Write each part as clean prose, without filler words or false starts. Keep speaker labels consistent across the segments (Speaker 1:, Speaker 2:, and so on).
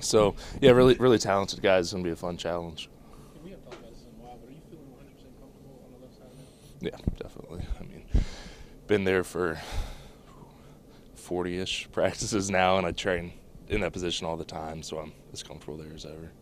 Speaker 1: So, yeah, really talented guys. It's going to be a fun challenge.
Speaker 2: We haven't talked about this in a while, but are you feeling 100% comfortable on the left side now?
Speaker 1: Yeah, definitely. I mean, been there for 40-ish practices now, and I train in that position all the time, so I'm as comfortable there as ever.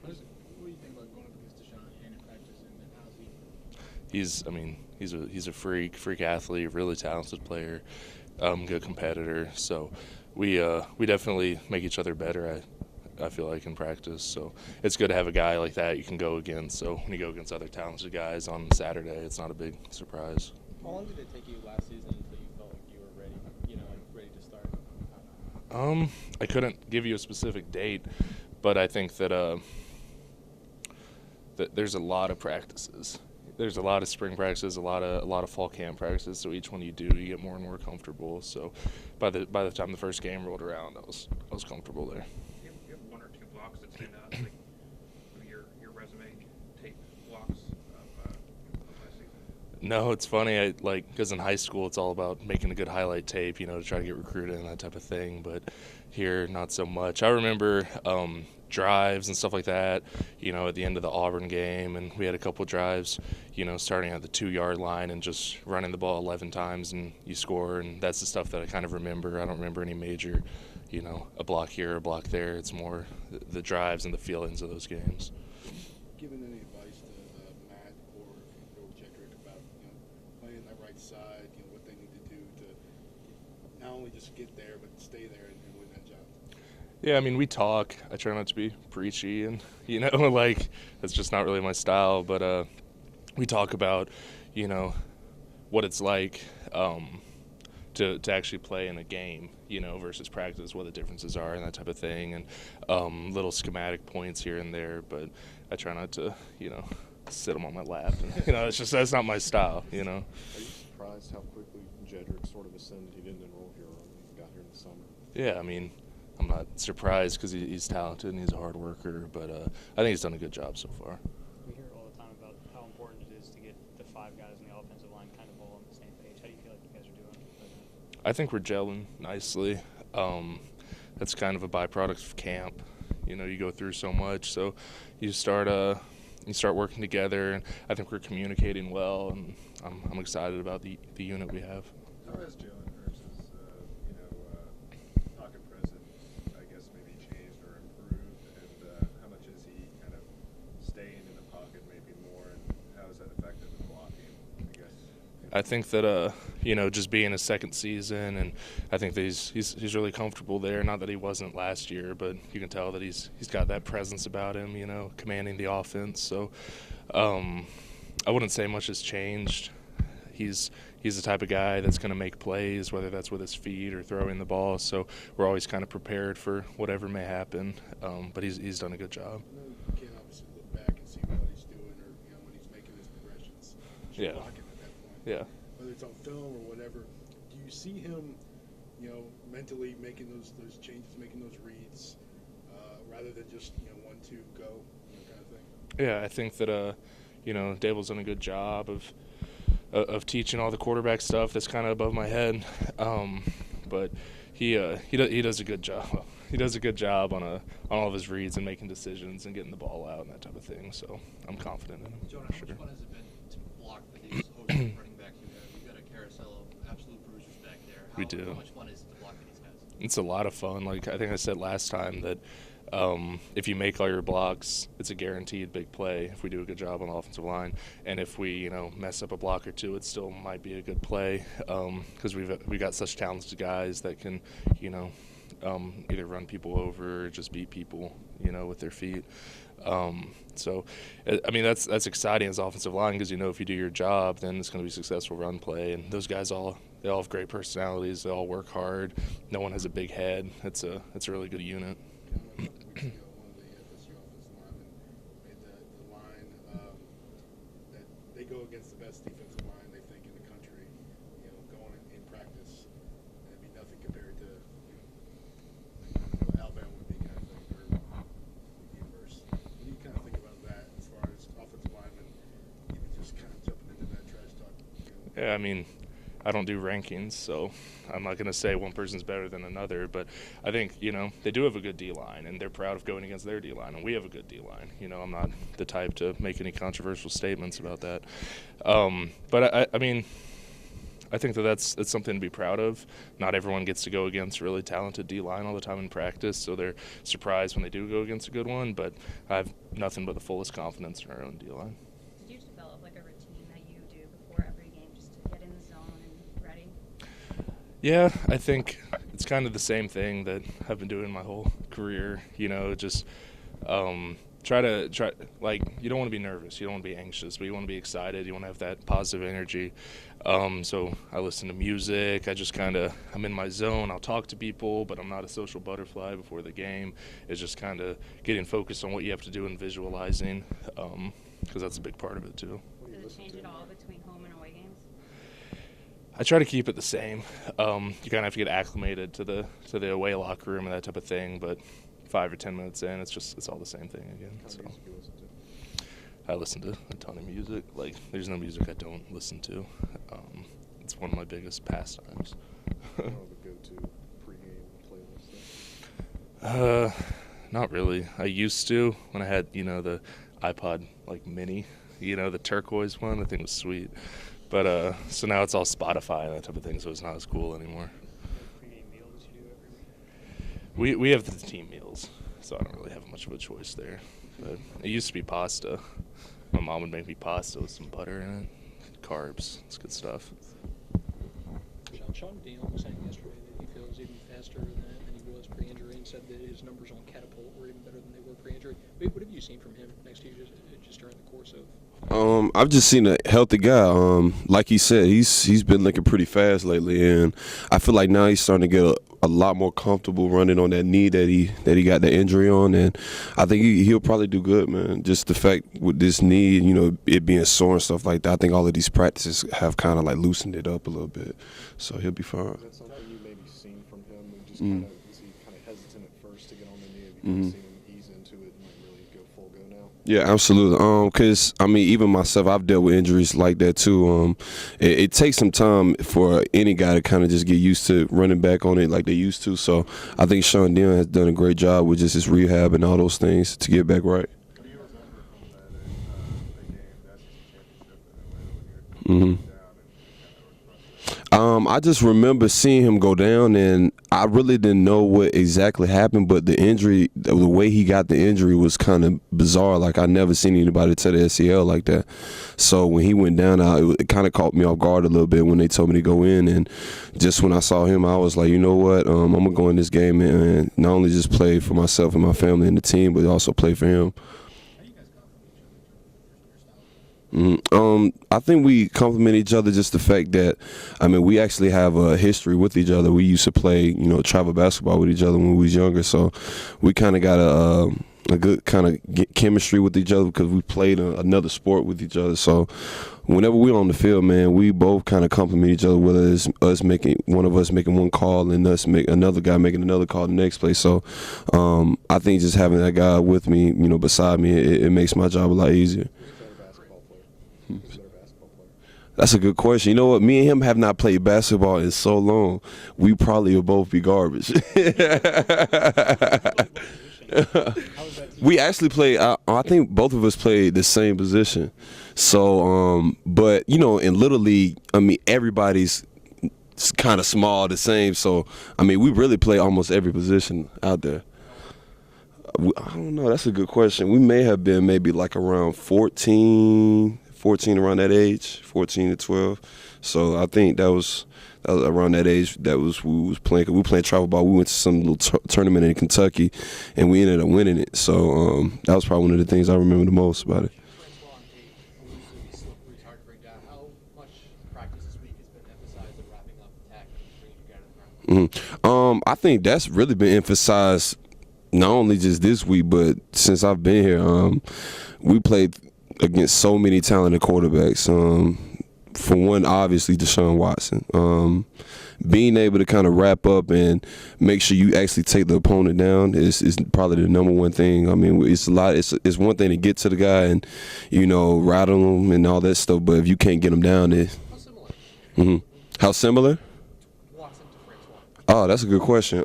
Speaker 2: What do you think about going up against Rashaan and in practice, and how's he?
Speaker 1: He's a freak athlete, really talented player, good competitor. So we definitely make each other better. I feel like in practice, so it's good to have a guy like that you can go against. So when you go against other talented guys on Saturday, it's not a big surprise.
Speaker 3: How long did it take you last season until you felt like you were ready, ready to start?
Speaker 1: I couldn't give you a specific date, but I think that there's a lot of practices. There's a lot of spring practices, a lot of fall camp practices. So each one you do, you get more and more comfortable. So by the time the first game rolled around, I was comfortable there.
Speaker 4: You have one or two blocks that stand out, like your resume tape blocks of last season?
Speaker 1: No, it's funny. Because in high school it's all about making a good highlight tape, to try to get recruited and that type of thing. But here, not so much. I remember drives and stuff like that, at the end of the Auburn game, and we had a couple drives, starting at the 2-yard line and just running the ball 11 times and you score, and that's the stuff that I kind of remember. I don't remember any major, a block here, a block there. It's more the drives and the feelings of those games.
Speaker 5: Given any advice to Matt or Jedrick about playing that right side, what they need to do to not only just get there but stay there and win that job?
Speaker 1: Yeah, I mean, we talk. I try not to be preachy, and that's just not really my style. But we talk about what it's like to actually play in a game, versus practice, what the differences are and that type of thing, and little schematic points here and there. But I try not to sit them on my lap. And, that's not my style.
Speaker 6: Are you surprised how quickly Jedrick sort of ascended? He didn't enroll here when he got here in the summer.
Speaker 1: Yeah, I mean, I'm not surprised because he's talented and he's a hard worker, but I think he's done a good job so far.
Speaker 3: We hear all the time about how important it is to get the 5 guys in the offensive line kind of all on the same page. How do you feel like you guys are doing right now?
Speaker 1: I think we're gelling nicely. That's kind of a byproduct of camp. You go through so much, so you start working together, and I think we're communicating well, and I'm excited about the unit we have.
Speaker 7: How has Jalen Hurts' pocket presence, I guess, maybe changed or improved, and how much is he kind of staying in the pocket maybe more, and how has that affected the blocking, I guess?
Speaker 1: I think that just being his second season, and I think that he's really comfortable there. Not that he wasn't last year, but you can tell that he's got that presence about him, commanding the offense. So I wouldn't say much has changed. He's the type of guy that's going to make plays, whether that's with his feet or throwing the ball. So we're always kind of prepared for whatever may happen. But he's done a good job.
Speaker 5: I know you can't obviously look back and see what he's doing or when he's making his progressions.
Speaker 1: Yeah.
Speaker 5: Blocking at that point.
Speaker 1: Yeah.
Speaker 5: Whether it's on film or whatever, do you see him, mentally making those changes, making those reads, rather than just 1-2 go kind of thing?
Speaker 1: Yeah, I think that Dable's done a good job of teaching all the quarterback stuff that's kind of above my head, but he does a good job. He does a good job on all of his reads and making decisions and getting the ball out and that type of thing. So I'm confident in him.
Speaker 8: Jonah,
Speaker 1: for
Speaker 8: how
Speaker 1: sure.
Speaker 8: much fun has it been to block for these host running backs you have? You've got a carousel of absolute bruisers back there.
Speaker 1: We do.
Speaker 8: How much fun is it to block for these guys?
Speaker 1: It's a lot of fun. Like I think I said last time that if you make all your blocks, it's a guaranteed big play if we do a good job on the offensive line. And if we mess up a block or two, it still might be a good play because we got such talented guys that can either run people over or just beat people with their feet. So I mean that's exciting as offensive line because if you do your job, then it's going to be a successful run play. And those guys they all have great personalities. They all work hard. No one has a big head. It's a really good unit.
Speaker 5: One of the FSU offensive linemen made the line that they go against the best defensive line they think in the country. Going in practice, and it'd be nothing compared to Alabama would be kind of thing, or the inverse. What do you kind of think about that as far as offensive linemen even just kind of jumping into that trash talk?
Speaker 1: Yeah, I mean, I don't do rankings, so I'm not going to say one person's better than another. But I think, they do have a good D-line, and they're proud of going against their D-line, and we have a good D-line. I'm not the type to make any controversial statements about that. But, I mean, I think that's something to be proud of. Not everyone gets to go against really talented D-line all the time in practice, so they're surprised when they do go against a good one. But I have nothing but the fullest confidence in our own D-line.
Speaker 9: Did you develop like a routine that you do before every game just to get in the zone and ready?
Speaker 1: Yeah, I think it's kind of the same thing that I've been doing my whole career. Just try like, you don't want to be nervous, you don't want to be anxious, but you want to be excited, you want to have that positive energy. So I listen to music, I'm in my zone, I'll talk to people, but I'm not a social butterfly before the game. It's just kind of getting focused on what you have to do and visualizing, because that's a big part of it too.
Speaker 9: Does it change at all between home and away games?
Speaker 1: I try to keep it the same. You kind of have to get acclimated to the away locker room and that type of thing, but 5 or 10 minutes in, it's all the same thing again. So I listen to a ton of music. Like, there's no music I don't listen to. It's one of my biggest pastimes.
Speaker 6: Do you have a go-to pregame playlist?
Speaker 1: Not really. I used to when I had the iPod like mini, the turquoise one. I think it was sweet. But so now it's all Spotify and that type of thing, so it's not as cool anymore.
Speaker 3: Pregame meals you do every week?
Speaker 1: We have the team meals, so I don't really have much of a choice there. But it used to be pasta. My mom would make me pasta with some butter in it, carbs. It's good stuff.
Speaker 2: Sean Dion was saying yesterday that he feels even faster than he was pre-injury, and said that his numbers on catapult were even better than they were pre-injury. What have you seen from him next year just during the course of?
Speaker 10: I've just seen a healthy guy. Like he said, he's been looking pretty fast lately, and I feel like now he's starting to get a lot more comfortable running on that knee that he got the injury on, and I think he'll probably do good, man. Just the fact with this knee, it being sore and stuff like that, I think all of these practices have kind of like loosened it up a little bit, so he'll be fine.
Speaker 6: Is that something you maybe seen from him? Just is he kind of hesitant at first to get on the knee? Have you seen him ease into it and really go full go now?
Speaker 10: Yeah, absolutely. Because even myself, I've dealt with injuries like that too. It takes some time for any guy to kind of just get used to running back on it like they used to. So I think Sean Dion has done a great job with just his rehab and all those things to get back right.
Speaker 7: What do you remember from that game, the SEC championship when you're down and
Speaker 10: I just remember seeing him go down, and I really didn't know what exactly happened, but the injury, the way he got the injury was kind of bizarre. Like, I never seen anybody tear the ACL like that. So when he went down, it kind of caught me off guard a little bit when they told me to go in, and just when I saw him, I was like, you know what, I'm going to go in this game and not only just play for myself and my family and the team, but also play for him. I think we compliment each other, just the fact that, we actually have a history with each other. We used to play, travel basketball with each other when we was younger, so we kind of got a good kind of chemistry with each other because we played another sport with each other. So whenever we're on the field, man, we both kind of compliment each other, whether it's one of us making one call and another guy making another call the next play. So I think just having that guy with me, beside me, it makes my job a lot easier. That's a good question. You know what? Me and him have not played basketball in so long. We probably will both be garbage. We actually played. I think both of us played the same position. So, but in Little League, everybody's kind of small, the same. So, we really play almost every position out there. I don't know. That's a good question. We may have been maybe like around 14 around that age, 14 to 12. So I think that was around that age we was playing. Cause we playing travel ball. We went to some little tournament in Kentucky, and we ended up winning it. So that was probably one of the things I remember the most about it.
Speaker 8: How much practice this week has been emphasized of wrapping up attack and bringing together the ground?
Speaker 10: I think that's really been emphasized not only just this week, but since I've been here. We played against so many talented quarterbacks. For one, obviously Deshaun Watson. Being able to kind of wrap up and make sure you actually take the opponent down is probably the number one thing. It's a lot. It's one thing to get to the guy and rattle him and all that stuff, but if you can't get him down, How similar?
Speaker 8: Watson to Francois.
Speaker 10: Oh, that's a good question.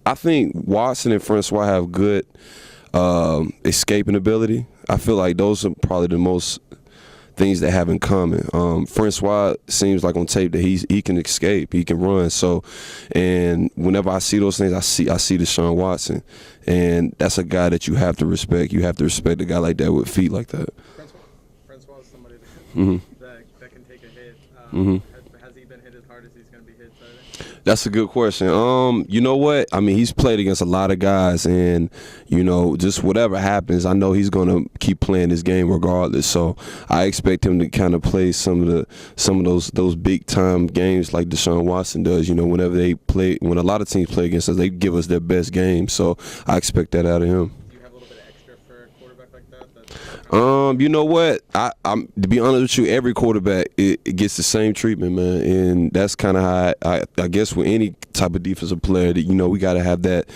Speaker 10: I think Watson and Francois have good escaping ability. I feel like those are probably the most things that have in common. Francois seems like on tape that he can escape, he can run. So, and whenever I see those things, I see Deshaun Watson, and that's a guy that you have to respect. You have to respect a guy like that with feet like that.
Speaker 11: Francois is somebody that,
Speaker 10: Mm-hmm.
Speaker 11: that can take a hit.
Speaker 10: Mm-hmm.
Speaker 11: Has he been hit as hard as he's going to be hit Saturday?
Speaker 10: That's a good question. You know what? I mean, he's played against a lot of guys, and you know, just whatever happens, I know he's gonna keep playing this game regardless. So I expect him to kind of play some of those big time games like Deshaun Watson does. You know, whenever when a lot of teams play against us, they give us their best game. So I expect that out of him.
Speaker 11: Do you have a little bit of extra for a quarterback like that?
Speaker 10: You know what? I'm to be honest with you, every quarterback it gets the same treatment, man, and that's kind of how I guess with any type of defensive player that, you know, we got to have that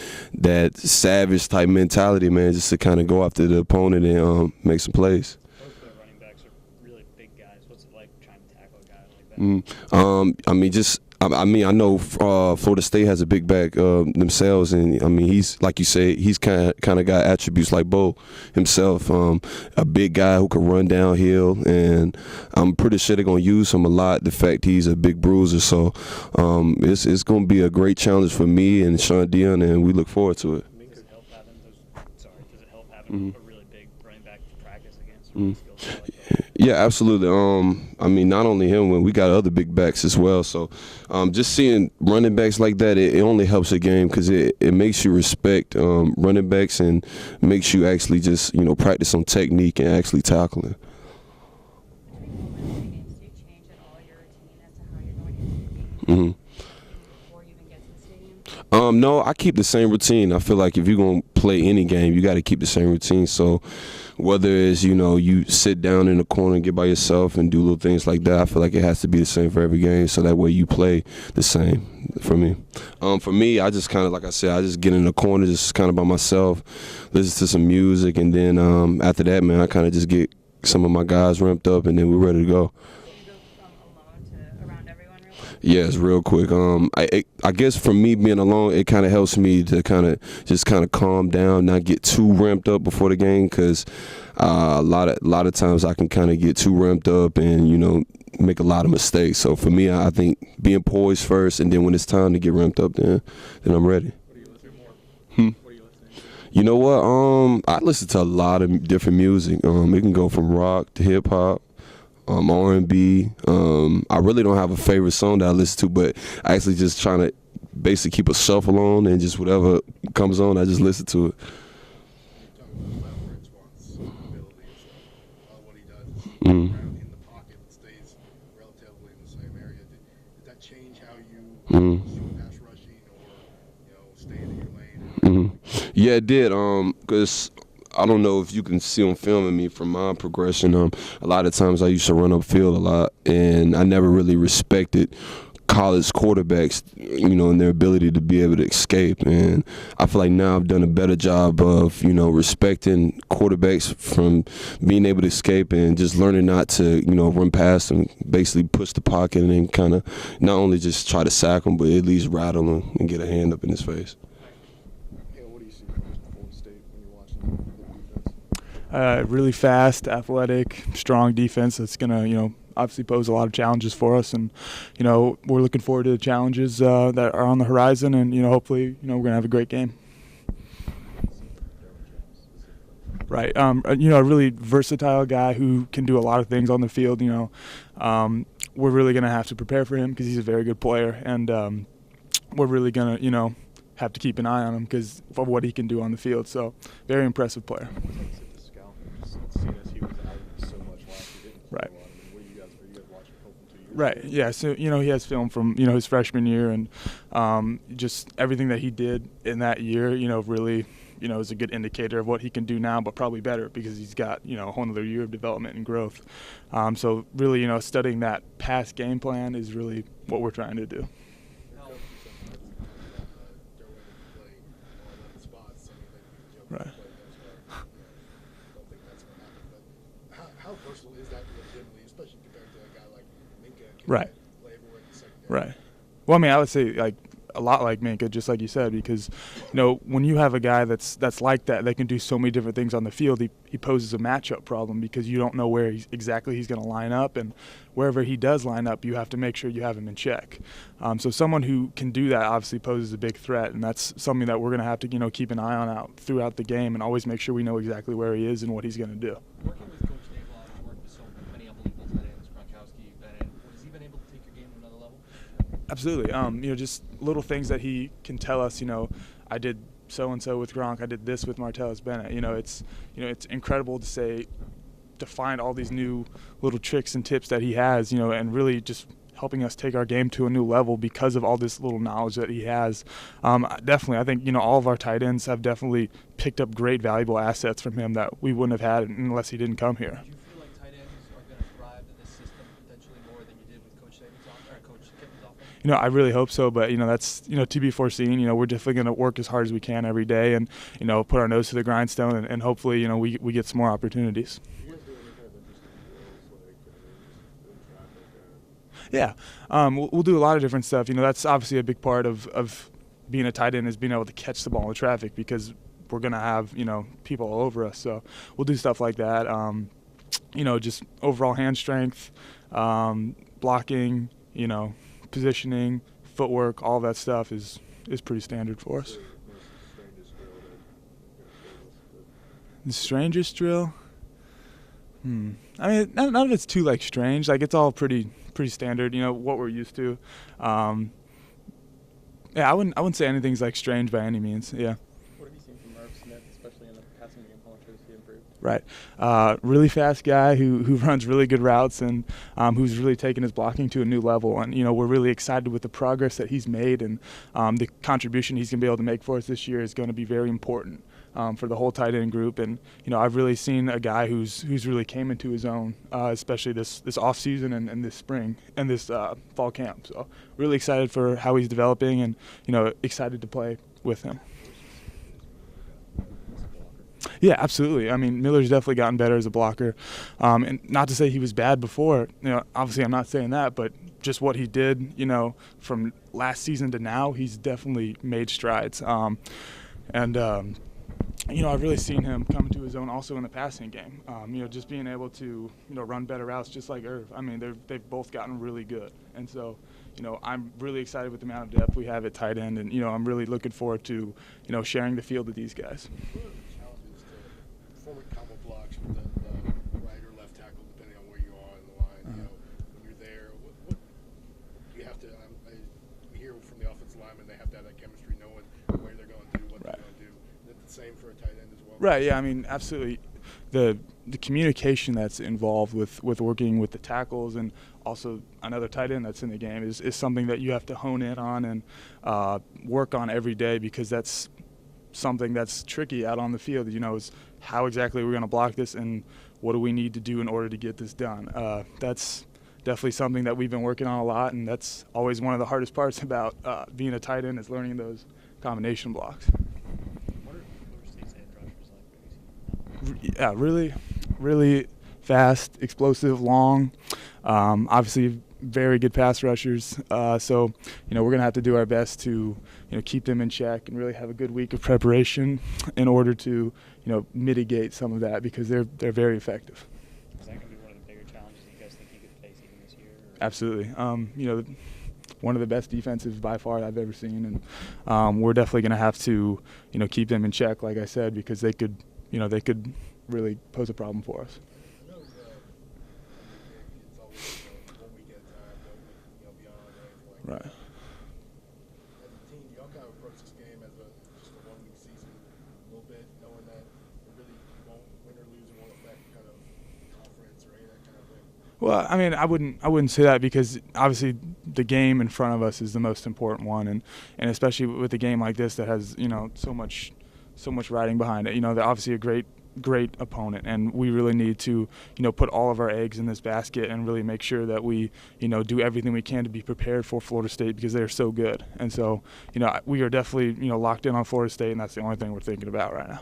Speaker 10: savage type mentality, man, just to kind of go after the opponent and make some plays.
Speaker 3: Both the running backs are really big guys. What's it like trying to tackle a guy like that?
Speaker 10: I know Florida State has a big back themselves, and I mean, he's like you say, he's kind of got attributes like Bo himself, a big guy who can run downhill, and I'm pretty sure they're gonna use him a lot. The fact he's a big bruiser, so it's gonna be a great challenge for me and Sean Dion, and we look forward to it.
Speaker 3: Does it help having a really big running back to practice against? Really skill set like that?
Speaker 10: Yeah, absolutely. I mean, not only him, when we got other big backs as well. So, just seeing running backs like that, it only helps a game because it makes you respect running backs and makes you actually just, you know, practice on technique and actually tackling.
Speaker 9: Games, do you change at all your routine as to how you're going into the game before you even get to the stadium?
Speaker 10: No, I keep the same routine. I feel like if you're going to play any game, you got to keep the same routine. So whether it's, you know, you sit down in the corner and get by yourself and do little things like that, I feel like it has to be the same for every game, so that way you play the same for me. For me, I just kind of, like I said, I just get in the corner, just kind of by myself, listen to some music, and then after that, man, I kind of just get some of my guys ramped up, and then we're ready to go.
Speaker 9: You go from alone to around everyone real quick?
Speaker 10: Yes, real quick. I guess for me being alone, it kind of helps me to kind of calm down, not get too ramped up before the game, because a lot of times I can kind of get too ramped up and, you know, make a lot of mistakes. So for me, I think being poised first, and then when it's time to get ramped up, then I'm ready.
Speaker 11: What are you listening more? What are you listening to?
Speaker 10: You know what? I listen to a lot of different music. It can go from rock to hip hop. R&B. I really don't have a favorite song that I listen to, but I actually just trying to basically keep a shuffle on, and just whatever comes on, I just listen to it.
Speaker 5: You're talking about Francois' abilities, what he does is he moves around in the pocket, stays relatively in the same area. Did that change how you shoot pass rushing, or, you know, staying in your lane?
Speaker 10: Yeah, it did. Because I don't know if you can see on filming me from my progression. A lot of times I used to run upfield a lot, and I never really respected college quarterbacks, you know, and their ability to be able to escape. And I feel like now I've done a better job of, you know, respecting quarterbacks from being able to escape and just learning not to, you know, run past them, basically push the pocket and then kind of not only just try to sack them, but at least rattle them and get a hand up in his face.
Speaker 6: Hale, what do you see from Florida State when you're watching their defense?
Speaker 12: Really fast, athletic, strong defense that's going to, you know, obviously pose a lot of challenges for us. And, you know, we're looking forward to the challenges that are on the horizon. And, you know, hopefully, you know, we're going to have a great game. Right. You know, a really versatile guy who can do a lot of things on the field. You know, we're really going to have to prepare for him because he's a very good player. And we're really going to, you know, have to keep an eye on him because of what he can do on the field. So, very impressive player. Right. Right. Yeah. So, you know, he has film from, you know, his freshman year, and just everything that he did in that year, you know, really, you know, is a good indicator of what he can do now, but probably better because he's got, you know, a whole other year of development and growth. So really, you know, studying that past game plan is really what we're trying to do. Right.
Speaker 5: How versatile is that legitimately, especially compared to a guy like Minka?
Speaker 12: Right.
Speaker 5: Play everywhere in the second
Speaker 12: Right. Well, I mean, I would say like a lot like Minka, just like you said, because when you have a guy that's like that can do so many different things on the field, he poses a matchup problem because you don't know where exactly he's going to line up, and wherever he does line up, you have to make sure you have him in check. So someone who can do that obviously poses a big threat, and that's something that we're going to have to keep an eye on out throughout the game and always make sure we know exactly where he is and what he's going to do.
Speaker 8: Working with Coach Naval, he's worked with so many unbelievable tight ends, Gronkowski, Bennett. Has he been able to take your game to another level?
Speaker 12: Absolutely. Just little things that he can tell us. I did so and so with Gronk. I did this with Martellus Bennett. It's incredible to find all these new little tricks and tips that he has. And really just helping us take our game to a new level because of all this little knowledge that he has. Definitely, I think all of our tight ends have definitely picked up great, valuable assets from him that we wouldn't have had unless he didn't come here.
Speaker 8: Do you feel like tight ends are going to thrive in this system potentially more than you did with Coach Kiffin's offense?
Speaker 12: I really hope so, but that's to be foreseen. We're definitely going to work as hard as we can every day, and put our nose to the grindstone, and hopefully we get some more opportunities. Yeah, we'll do a lot of different stuff. That's obviously a big part of being a tight end is being able to catch the ball in traffic because we're going to have, people all over us. So we'll do stuff like that. Just overall hand strength, blocking, positioning, footwork, all that stuff is pretty standard for us. The strangest drill? I mean, none of it's too strange. It's all pretty standard. What we're used to. Yeah, I wouldn't say anything's strange by any means. Yeah.
Speaker 11: What have you seen from Merv Smith, especially in the passing game? How much has he improved?
Speaker 12: Right. Really fast guy who runs really good routes and who's really taken his blocking to a new level. And, we're really excited with the progress that he's made, and the contribution he's going to be able to make for us this year is going to be very important for the whole tight end group. And, I've really seen a guy who's really came into his own, especially this off season and this spring and this fall camp. So really excited for how he's developing and, excited to play with him. Yeah, absolutely. I mean, Miller's definitely gotten better as a blocker. And not to say he was bad before. Obviously I'm not saying that, but just what he did, from last season to now, he's definitely made strides. I've really seen him come into his own also in the passing game. Just being able to, run better routes just like Irv. I mean, they've both gotten really good. And so, I'm really excited with the amount of depth we have at tight end. And, I'm really looking forward to, sharing the field with these guys.
Speaker 5: Performing combo blocks with the right or left tackle, depending on where you are in the line. When you're there, what you have to. We hear from the offensive linemen they have to have that chemistry, knowing where they're going to do, what they're going to do. Is that the same for a tight end as well?
Speaker 12: Right. Yeah. I mean, absolutely. The communication that's involved with working with the tackles and also another tight end that's in the game is something that you have to hone in on and work on every day, because that's something that's tricky out on the field, is how exactly we're going to block this and what do we need to do in order to get this done. That's definitely something that we've been working on a lot, and that's always one of the hardest parts about being a tight end is learning those combination blocks.
Speaker 3: What are Florida State's edge rushers like?
Speaker 12: Yeah, really, really fast, explosive, long. Obviously, very good pass rushers. So, we're going to have to do our best to, keep them in check and really have a good week of preparation in order to, mitigate some of that, because they're very effective.
Speaker 3: Is that going to be one of the bigger challenges that you guys think you could face even this year? Or?
Speaker 12: Absolutely. One of the best defenses by far I've ever seen, and we're definitely going to have to, keep them in check, like I said, because they could really pose a problem for us.
Speaker 5: I know it's always one weekend time, beyond anything like
Speaker 12: Right.
Speaker 5: that. As a team, y'all kind of approach this game as just a 1 week season, a little bit, knowing that it really won't win or lose, it won't affect kind of conference or any of that kind of thing.
Speaker 12: Well, I mean, I wouldn't say that, because obviously the game in front of us is the most important one, and especially with a game like this that has so much riding behind it. They're obviously a great opponent, and we really need to put all of our eggs in this basket and really make sure that we do everything we can to be prepared for Florida State, because they're so good. And so we are definitely locked in on Florida State, and that's the only thing we're thinking about right now.